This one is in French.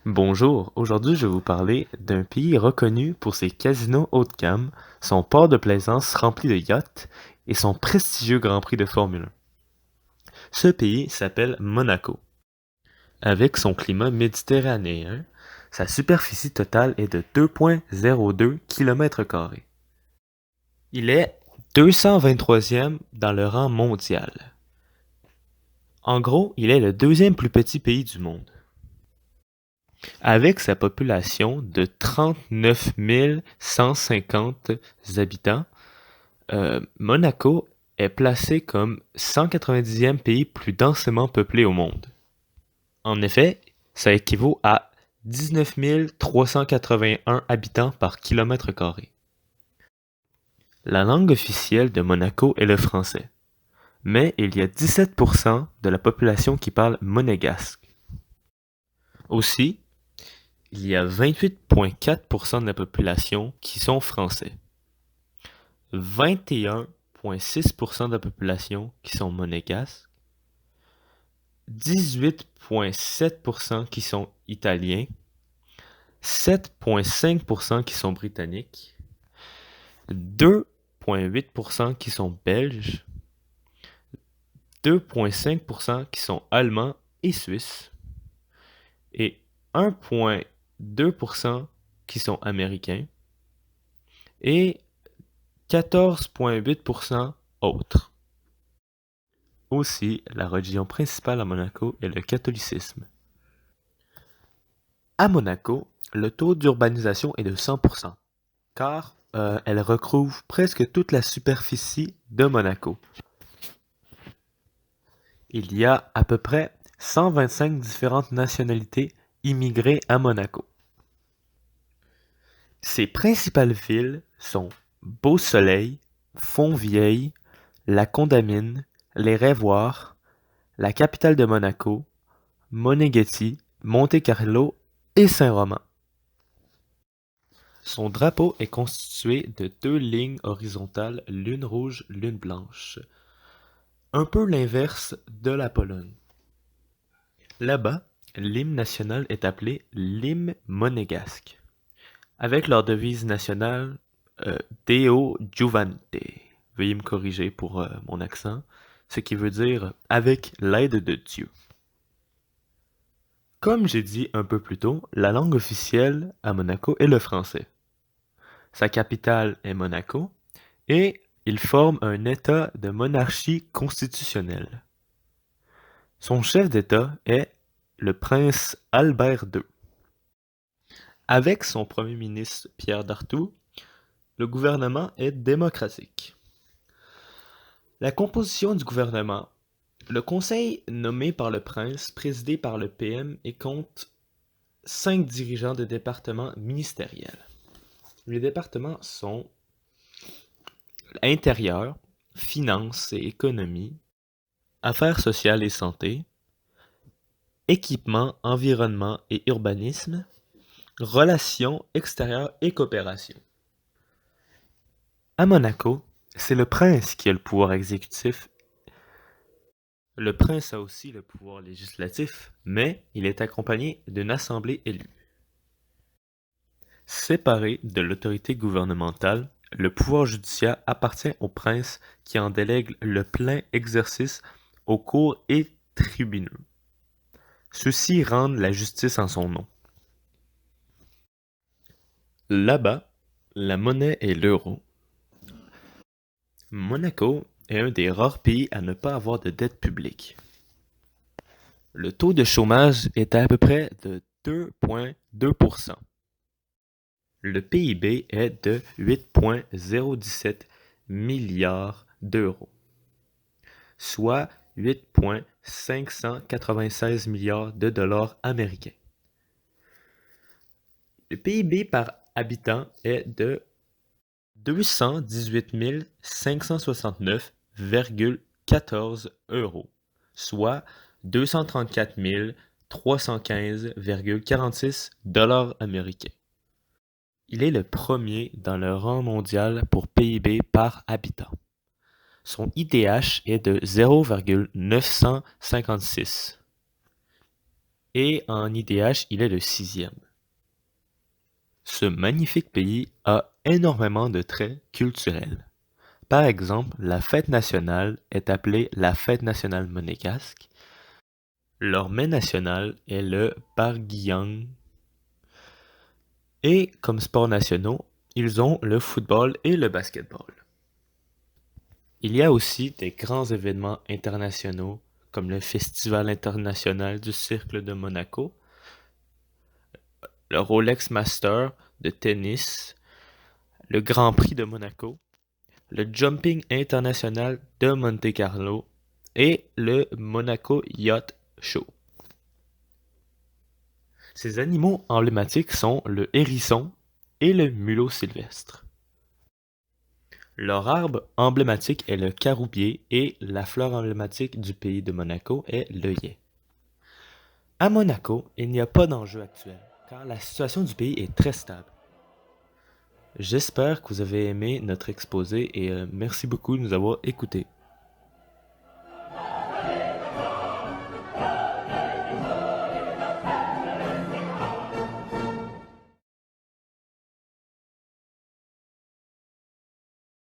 Bonjour, aujourd'hui je vais vous parler d'un pays reconnu pour ses casinos haut de gamme, son port de plaisance rempli de yachts et son prestigieux Grand Prix de Formule 1. Ce pays s'appelle Monaco. Avec son climat méditerranéen, sa superficie totale est de 2,02 km². Il est 223e dans le rang mondial. En gros, il est le deuxième plus petit pays du monde. Avec sa population de 39 150 habitants, Monaco est placé comme 190e pays plus densément peuplé au monde. En effet, ça équivaut à 19 381 habitants par kilomètre carré. La langue officielle de Monaco est le français, mais il y a 17% de la population qui parle monégasque. Aussi, il y a 28,4% de la population qui sont français, 21,6% de la population qui sont monégasques, 18,7% qui sont italiens, 7,5% qui sont britanniques, 2,8% qui sont belges, 2,5% qui sont allemands et suisses, et 1,2% qui sont américains, et 14,8% autres. Aussi, la religion principale à Monaco est le catholicisme. À Monaco, le taux d'urbanisation est de 100%, car elle recouvre presque toute la superficie de Monaco. Il y a à peu près 125 différentes nationalités immigrées à Monaco. Ses principales villes sont Beau-Soleil, Fontvieille, La Condamine, Les Rêvoirs, la capitale de Monaco, Monéghetti, Monte-Carlo et Saint-Roman. Son drapeau est constitué de deux lignes horizontales, l'une rouge, l'une blanche. Un peu l'inverse de la Pologne. Là-bas, l'hymne national est appelé l'hymne monégasque, avec leur devise nationale Deo Juvante. Veuillez me corriger pour mon accent, ce qui veut dire avec l'aide de Dieu. Comme j'ai dit un peu plus tôt, la langue officielle à Monaco est le français. Sa capitale est Monaco et il forme un État de monarchie constitutionnelle. Son chef d'État est le prince Albert II. Avec son premier ministre Pierre Dartout, le gouvernement est démocratique. La composition du gouvernement: le conseil nommé par le prince, présidé par le PM et compte 5 dirigeants de départements ministériels. Les départements sont intérieur, finances et économie, affaires sociales et santé, équipement, environnement et urbanisme, relations extérieures et coopération. À Monaco, c'est le prince qui a le pouvoir exécutif. Le prince a aussi le pouvoir législatif, mais il est accompagné d'une assemblée élue. Séparé de l'autorité gouvernementale, le pouvoir judiciaire appartient au prince qui en délègue le plein exercice aux cours et tribunaux. Ceux-ci rendent la justice en son nom. Là-bas, la monnaie est l'euro. Monaco est un des rares pays à ne pas avoir de dette publique. Le taux de chômage est à peu près de 2,2%. Le PIB est de 8,017 milliards d'euros, soit 8,596 milliards de dollars américains. Le PIB par habitant est de 218 569,14 euros, soit 234 315,46 dollars américains. Il est le premier dans le rang mondial pour PIB par habitant. Son IDH est de 0,956 et en IDH, il est le 6e. Ce magnifique pays a énormément de traits culturels. Par exemple, la fête nationale est appelée la fête nationale monégasque. Leur mets national est le bargyang. Et comme sports nationaux, ils ont le football et le basketball. Il y a aussi des grands événements internationaux comme le Festival international du Cercle de Monaco, le Rolex Master de tennis, le Grand Prix de Monaco, le Jumping international de Monte-Carlo et le Monaco Yacht Show. Ces animaux emblématiques sont le hérisson et le mulot sylvestre. Leur arbre emblématique est le caroubier et la fleur emblématique du pays de Monaco est l'œillet. À Monaco, il n'y a pas d'enjeu actuel, car la situation du pays est très stable. J'espère que vous avez aimé notre exposé et merci beaucoup de nous avoir écoutés.